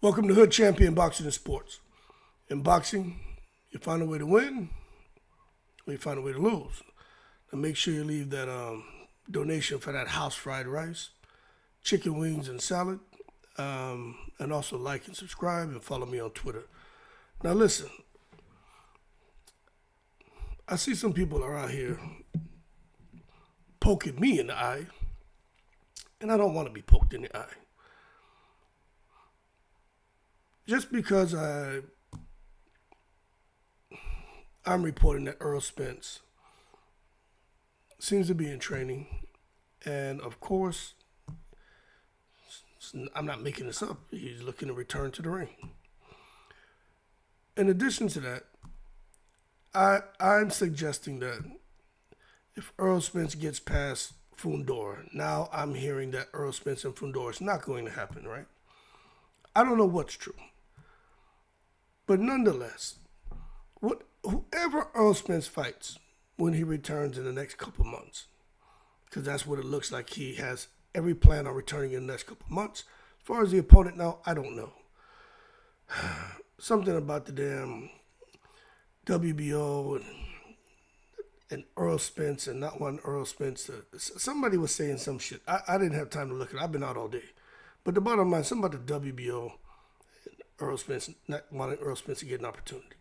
Welcome to Hood Champion Boxing and Sports. In boxing, you find a way to win, or you find a way to lose. Now make sure you leave that donation for that house fried rice, chicken wings and salad, and also like and subscribe and follow me on Twitter. Now listen, I see some people are out here poking me in the eye, and I don't want to be poked in the eye. Just because I'm reporting that Errol Spence seems to be in training, and of course, I'm not making this up. He's looking to return to the ring. In addition to that, I'm suggesting that if Errol Spence gets past Fundora, now I'm hearing that Errol Spence and Fundora is not going to happen, right? I don't know what's true. But nonetheless, whoever Errol Spence fights when he returns in the next couple months, because that's what it looks like, he has every plan on returning in the next couple months. As far as the opponent now, I don't know. Something about the damn WBO and Errol Spence and not one Errol Spence. Somebody was saying some shit. I didn't have time to look at it. I've been out all day. But the bottom line, something about the WBO, Errol Spence, not wanting Errol Spence to get an opportunity.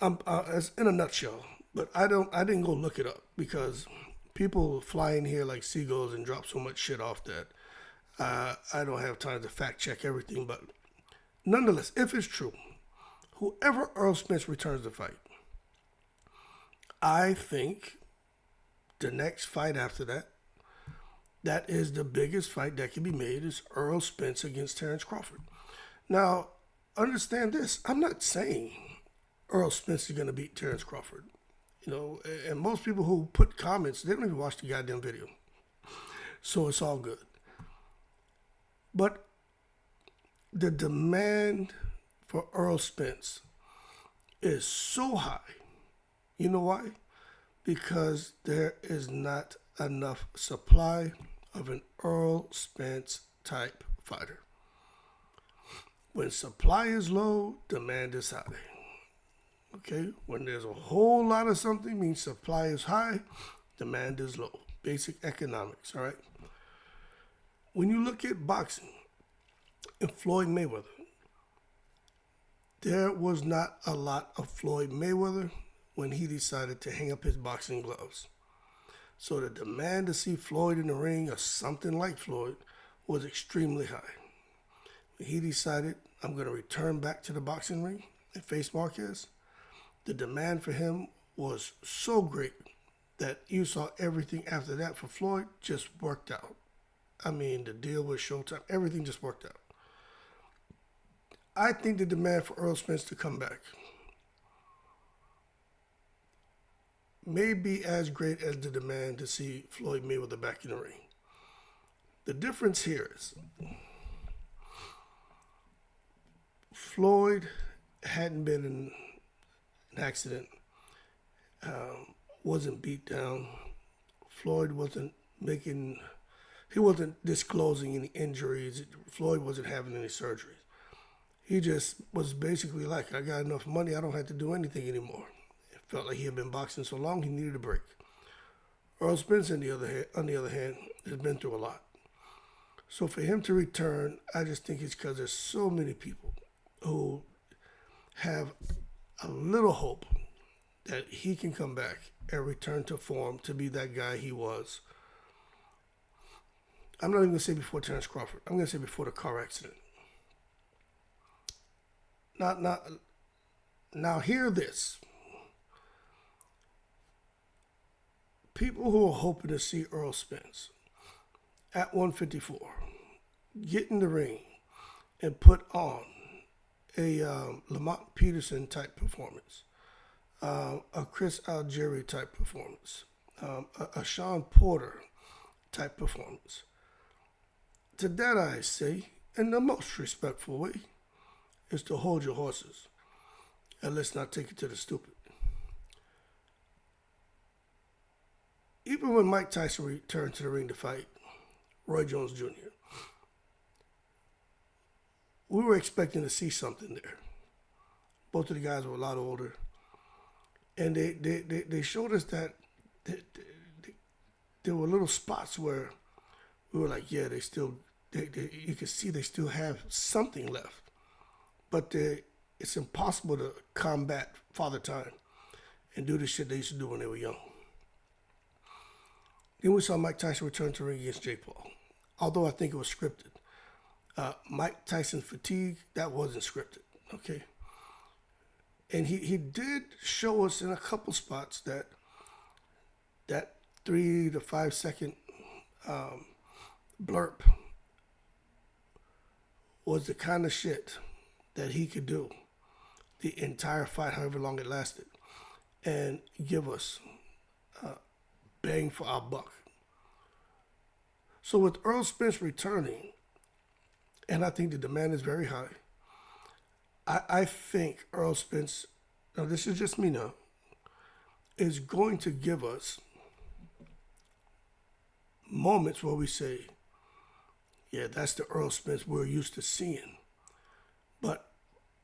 It's in a nutshell, but I didn't go look it up because people fly in here like seagulls and drop so much shit off that I don't have time to fact check everything. But nonetheless, if it's true, whoever Errol Spence returns to fight, I think the next fight after that, that is the biggest fight that can be made, is Errol Spence against Terrence Crawford. Now, understand this. I'm not saying Errol Spence is going to beat Terrence Crawford. You know, and most people who put comments, they don't even watch the goddamn video. So it's all good. But the demand for Errol Spence is so high. You know why? Because there is not enough supply of an Errol Spence type fighter. When supply is low, demand is high. Okay? When there's a whole lot of something, means supply is high, demand is low. Basic economics, all right? When you look at boxing and Floyd Mayweather, there was not a lot of Floyd Mayweather when he decided to hang up his boxing gloves. So the demand to see Floyd in the ring or something like Floyd was extremely high. When he decided, I'm going to return back to the boxing ring and face Marquez, the demand for him was so great that you saw everything after that for Floyd just worked out. I mean, the deal with Showtime, everything just worked out. I think the demand for Errol Spence to come back may be as great as the demand to see Floyd Mayweather back in the ring. The difference here is Floyd hadn't been in an accident, wasn't beat down. Floyd wasn't disclosing any injuries. Floyd wasn't having any surgeries. He just was basically like, I got enough money, I don't have to do anything anymore. It felt like he had been boxing so long, he needed a break. Errol Spence, on the other hand, has been through a lot. So for him to return, I just think it's because there's so many people who have a little hope that he can come back and return to form to be that guy he was. I'm not even going to say before Terrence Crawford. I'm going to say before the car accident. Now hear this. People who are hoping to see Errol Spence at 154 get in the ring and put on a Lamont Peterson type performance, a Chris Algieri type performance, a Sean Porter type performance. To that I say, in the most respectful way, is to hold your horses and let's not take it to the stupid. Even when Mike Tyson returned to the ring to fight Roy Jones Jr., we were expecting to see something there. Both of the guys were a lot older, and they showed us that there were little spots where we were like, yeah, you could see they still have something left, but it's impossible to combat father time and do the shit they used to do when they were young. Then we saw Mike Tyson return to the ring against Jake Paul, although I think it was scripted. Mike Tyson's fatigue, that wasn't scripted, okay? And he did show us in a couple spots that 3 to 5 second blurb was the kind of shit that he could do the entire fight, however long it lasted, and give us bang for our buck. So with Errol Spence returning, and I think the demand is very high, I think Errol Spence, now this is just me now, is going to give us moments where we say, yeah, that's the Errol Spence we're used to seeing. But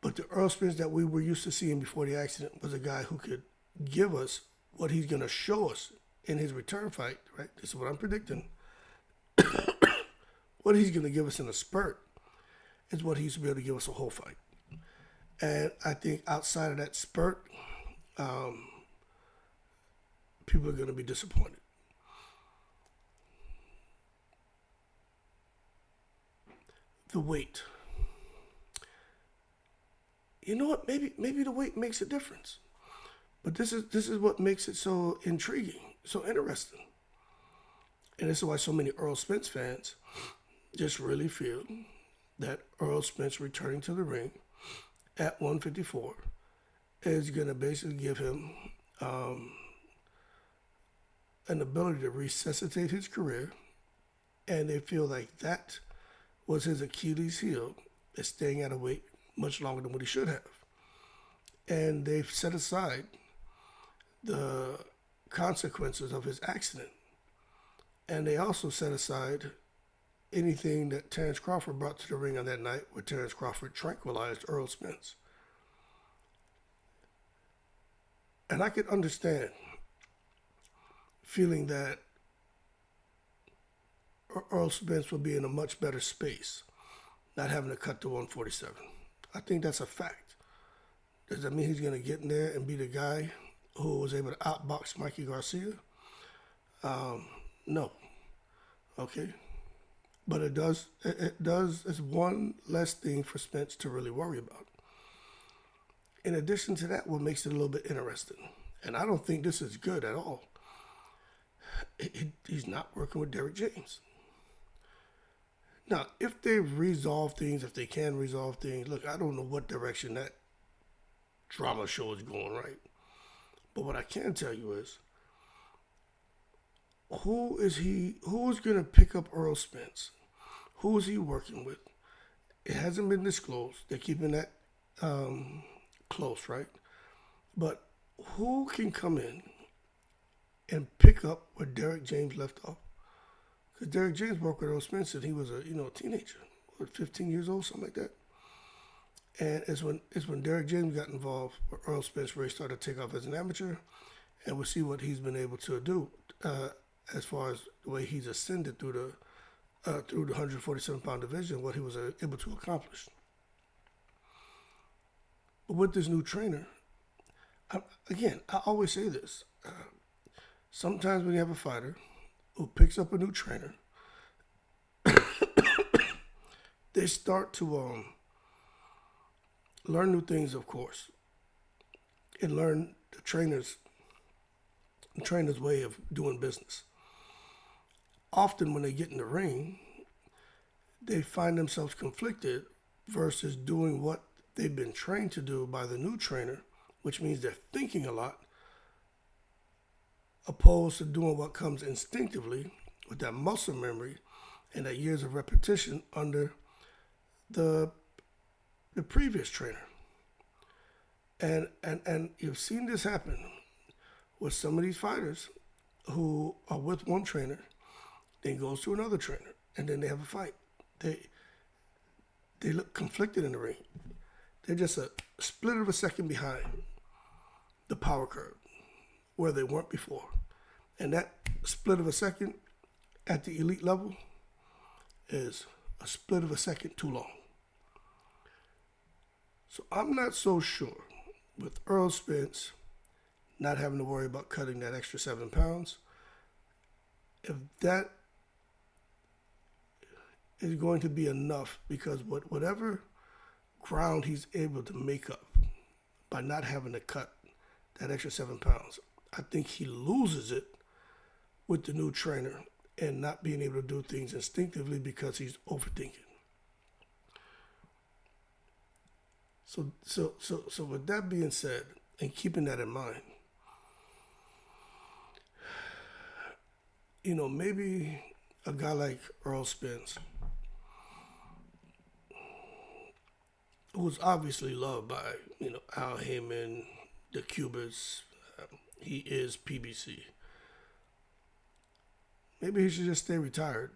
the Errol Spence that we were used to seeing before the accident was a guy who could give us what he's going to show us in his return fight, right? This is what I'm predicting. What he's going to give us in a spurt is what he's going to be able to give us a whole fight. And I think outside of that spurt, people are going to be disappointed. The weight. You know what? Maybe the weight makes a difference. But this is what makes it so intriguing, so interesting. And this is why so many Errol Spence fans just really feel that Errol Spence returning to the ring at 154 is going to basically give him an ability to resuscitate his career. And they feel like that was his Achilles heel, is staying at a weight much longer than what he should have. And they've set aside the consequences of his accident. And they also set aside anything that Terrence Crawford brought to the ring on that night, where Terrence Crawford tranquilized Errol Spence. And I could understand feeling that Errol Spence will be in a much better space, not having to cut to 147. I think that's a fact. Does that mean he's going to get in there and be the guy who was able to outbox Mikey Garcia? No. Okay. But it's one less thing for Spence to really worry about. In addition to that, what makes it a little bit interesting, and I don't think this is good at all, he's not working with Derrick James. Now, if they've resolved things, if they can resolve things, look, I don't know what direction that drama show is going, right? But what I can tell you is, who's going to pick up Errol Spence? Who is he working with? It hasn't been disclosed. They're keeping that close, right? But who can come in and pick up where Derrick James left off? Because Derrick James worked with Errol Spence and he was a teenager, 15 years old, something like that. And it's when Derrick James got involved where Errol Spence really started to take off as an amateur, and we'll see what he's been able to do as far as the way he's ascended through the 147-pound division, what he was able to accomplish. But with this new trainer, I always say this. Sometimes when you have a fighter who picks up a new trainer, they start to learn new things, of course, and learn the trainer's way of doing business. Often when they get in the ring, they find themselves conflicted versus doing what they've been trained to do by the new trainer, which means they're thinking a lot, opposed to doing what comes instinctively with that muscle memory and that years of repetition under the previous trainer. And you've seen this happen with some of these fighters who are with one trainer, then goes to another trainer, and then they have a fight. they look conflicted in the ring. They're just a split of a second behind the power curve where they weren't before. And that split of a second at the elite level is a split of a second too long. So I'm not so sure with Errol Spence not having to worry about cutting that extra 7 pounds, if that is going to be enough, because whatever ground he's able to make up by not having to cut that extra 7 pounds, I think he loses it with the new trainer and not being able to do things instinctively because he's overthinking. So with that being said, and keeping that in mind, maybe a guy like Errol Spence, who's obviously loved by, Al Heyman, the Cubans, he is PBC. Maybe he should just stay retired.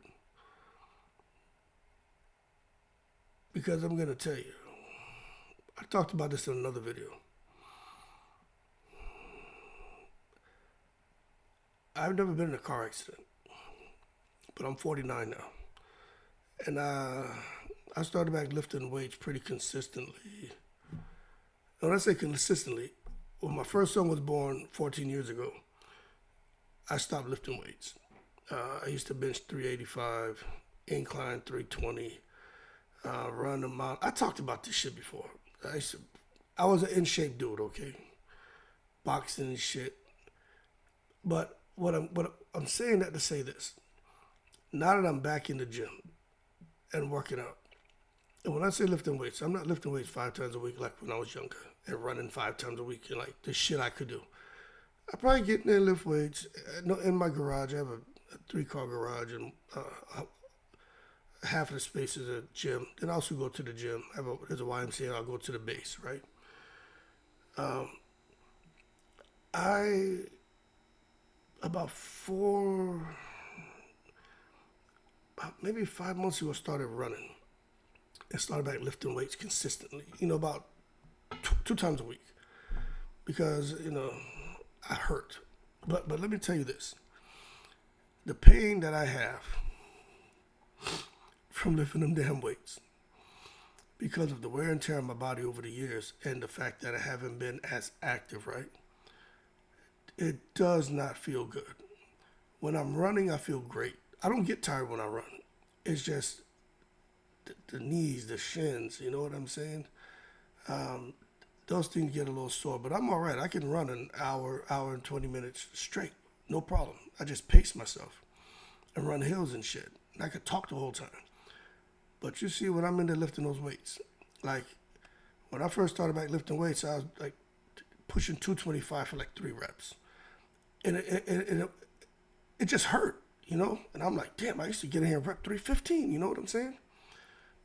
Because I'm going to tell you, I talked about this in another video. I've never been in a car accident, but I'm 49 now. And I started back lifting weights pretty consistently. And when I say consistently, when my first son was born 14 years ago, I stopped lifting weights. I used to bench 385, incline 320, run a mile. I talked about this shit before. I was an in shape dude, okay, boxing and shit. But what I'm saying that to say this. Now that I'm back in the gym and working out, and when I say lifting weights, I'm not lifting weights 5 times a week like when I was younger and running 5 times a week and like the shit I could do. I probably get in there and lift weights. In my garage, I have a 3-car garage, and half of the space is a gym. Then I also go to the gym. There's a YMCA, and I'll go to the base, right? About maybe 5 months ago, started running and started back lifting weights consistently, about 2 times a week, because, I hurt. But let me tell you this. The pain that I have from lifting them damn weights, because of the wear and tear on my body over the years and the fact that I haven't been as active, right? It does not feel good. When I'm running, I feel great. I don't get tired when I run. It's just the knees, the shins, you know what I'm saying? Those things get a little sore, but I'm all right. I can run an hour and 20 minutes straight. No problem. I just pace myself and run hills and shit. And I could talk the whole time. But you see, when I'm in there lifting those weights, like when I first started back lifting weights, I was like pushing 225 for like 3 reps. And it just hurt, And I'm like, damn, I used to get in here and rep 315, you know what I'm saying?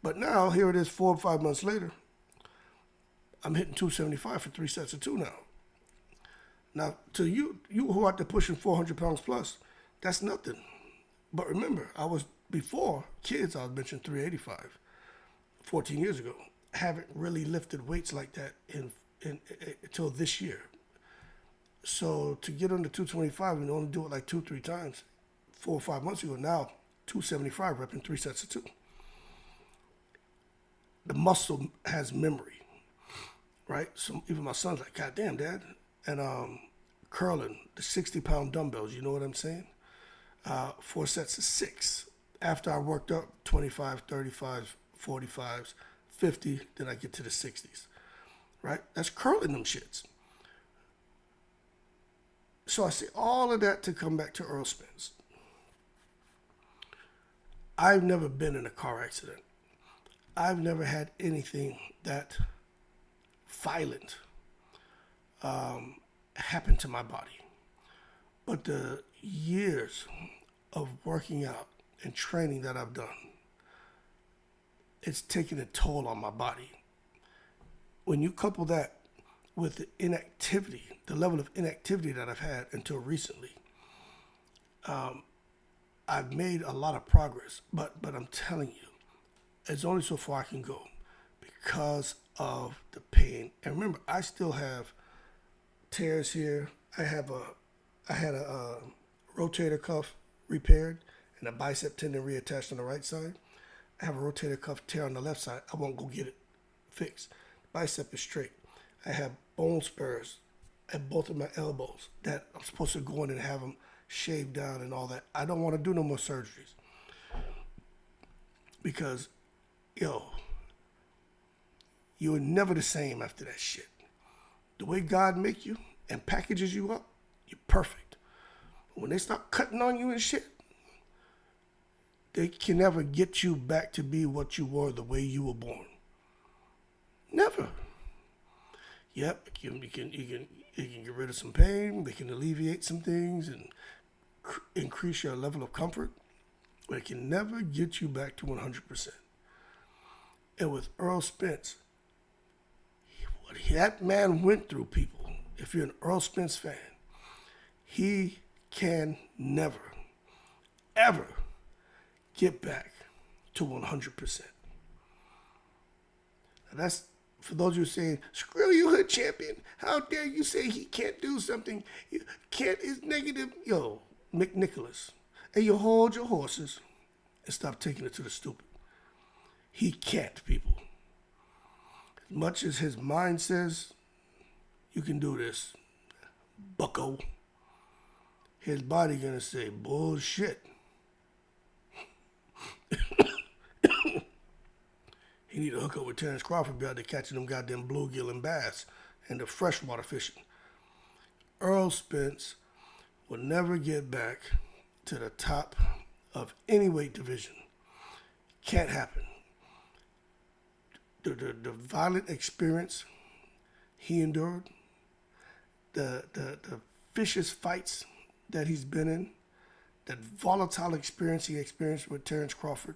But now, here it is 4 or 5 months later, I'm hitting 275 for 3 sets of 2 now. Now, to you who are out there pushing 400 pounds plus, that's nothing. But remember, before kids, I was benching 385 14 years ago. I haven't really lifted weights like that until this year. So to get under 225 and only do it like 2-3 times, 4 or 5 months ago, now 275 repping 3 sets of 2. The muscle has memory, right? So even my son's like, God damn, Dad. And curling, the 60-pound dumbbells, you know what I'm saying? 4 sets of 6. After I worked up 25, 35, 45s, 50, then I get to the 60s, right? That's curling them shits. So I say all of that to come back to Errol Spence. I've never been in a car accident. I've never had anything that violent happen to my body. But the years of working out and training that I've done, it's taken a toll on my body. When you couple that with the inactivity, the level of inactivity that I've had until recently, I've made a lot of progress. But I'm telling you, It's only so far I can go because of the pain. And remember, I still have tears here. I had a rotator cuff repaired and a bicep tendon reattached on the right side. I have a rotator cuff tear on the left side. I won't go get it fixed. Bicep is straight. I have bone spurs at both of my elbows that I'm supposed to go in and have them shaved down and all that. I don't want to do no more surgeries because, you're never the same after that shit. The way God make you and packages you up, you're perfect. But when they start cutting on you and shit, they can never get you back to be what you were the way you were born. Never. Yep, you can get rid of some pain. They can alleviate some things and increase your level of comfort, but it can never get you back to 100%. And with Errol Spence, what that man went through, people, if you're an Errol Spence fan, he can never, ever get back to 100%. Now that's for those of you saying, screw you, hood champion. How dare you say he can't do something? You can't, is negative. Yo, McNicholas. And you hold your horses and stop taking it to the stupid. He can't, people. As much as his mind says, you can do this, bucko, his body gonna say, bullshit. He need to hook up with Terrence Crawford, be out there catching them goddamn bluegill and bass and the freshwater fishing. Errol Spence will never get back to the top of any weight division. Can't happen. The violent experience he endured, the vicious fights that he's been in, that volatile experience he experienced with Terrence Crawford,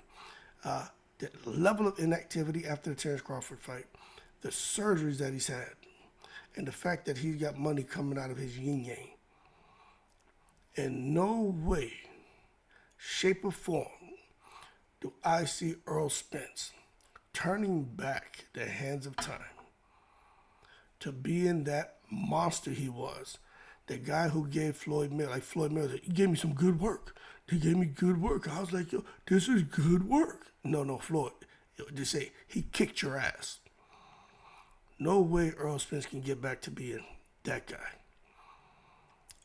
the level of inactivity after the Terrence Crawford fight, the surgeries that he's had, and the fact that he's got money coming out of his yin-yang. In no way, shape, or form do I see Errol Spence turning back the hands of time to being that monster he was. The guy who gave Floyd Mayweather, he gave me some good work. He gave me good work. I was like, yo, this is good work. No, Floyd. Just say, he kicked your ass. No way Errol Spence can get back to being that guy.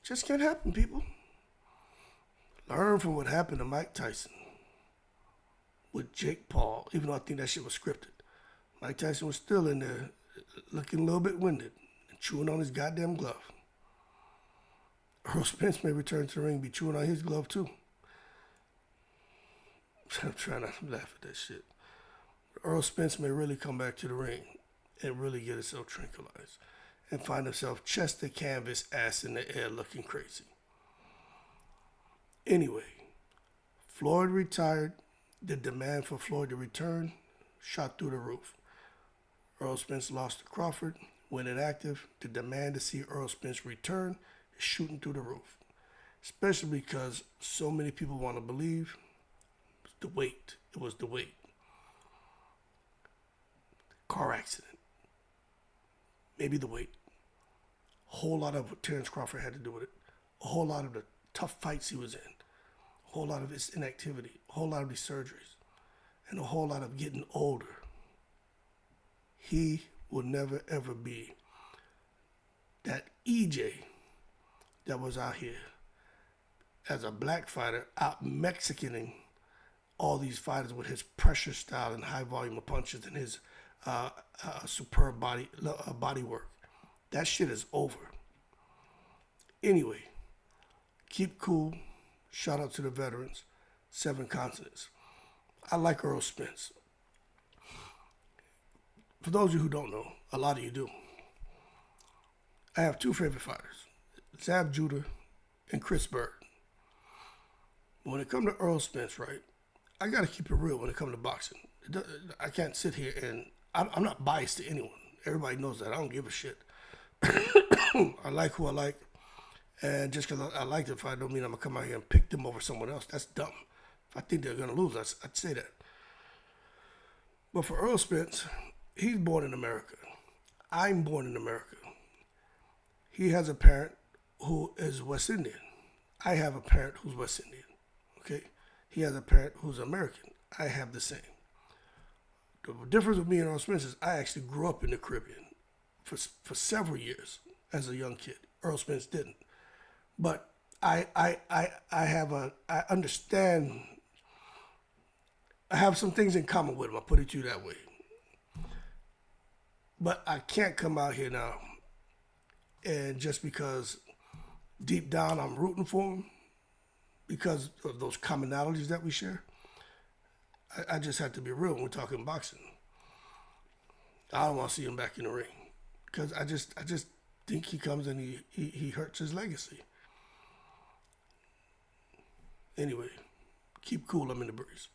Just can't happen, people. Learn from what happened to Mike Tyson with Jake Paul, even though I think that shit was scripted. Mike Tyson was still in there looking a little bit winded and chewing on his goddamn glove. Errol Spence may return to the ring and be chewing on his glove too. I'm trying not to laugh at that shit. Errol Spence may really come back to the ring and really get himself tranquilized and find himself chest to canvas, ass in the air looking crazy. Anyway, Floyd retired. The demand for Floyd to return shot through the roof. Errol Spence lost to Crawford, went inactive. The demand to see Errol Spence return is shooting through the roof, especially because so many people want to believe the weight. It was the weight. Car accident. Maybe the weight. A whole lot of what Terrence Crawford had to do with it. A whole lot of the tough fights he was in. A whole lot of his inactivity. A whole lot of these surgeries. And a whole lot of getting older. He will never ever be that EJ that was out here as a black fighter out Mexicaning all these fighters with his pressure style and high volume of punches and his superb body work. That shit is over. Anyway, keep cool. Shout out to the veterans. 7 continents. I like Errol Spence. For those of you who don't know, a lot of you do. I have 2 favorite fighters, Zab Judah and Chris Bird. When it comes to Errol Spence, right, I got to keep it real when it comes to boxing. I can't sit here and I'm not biased to anyone. Everybody knows that. I don't give a shit. I like who I like. And just because I like the fight don't mean I'm going to come out here and pick them over someone else. That's dumb. If I think they're going to lose, I'd say that. But for Earl Spence, he's born in America. I'm born in America. He has a parent who is West Indian. I have a parent who's West Indian. Okay? He has a parent who's American. I have the same. The difference with me and Earl Spence is I actually grew up in the Caribbean for several years as a young kid. Earl Spence didn't. But I understand, I have some things in common with him. I'll put it to you that way. But I can't come out here now and just because deep down I'm rooting for him because of those commonalities that we share. I just have to be real when we're talking boxing. I don't want to see him back in the ring because I just think he comes and he hurts his legacy. Anyway, keep cool. I'm in the breeze.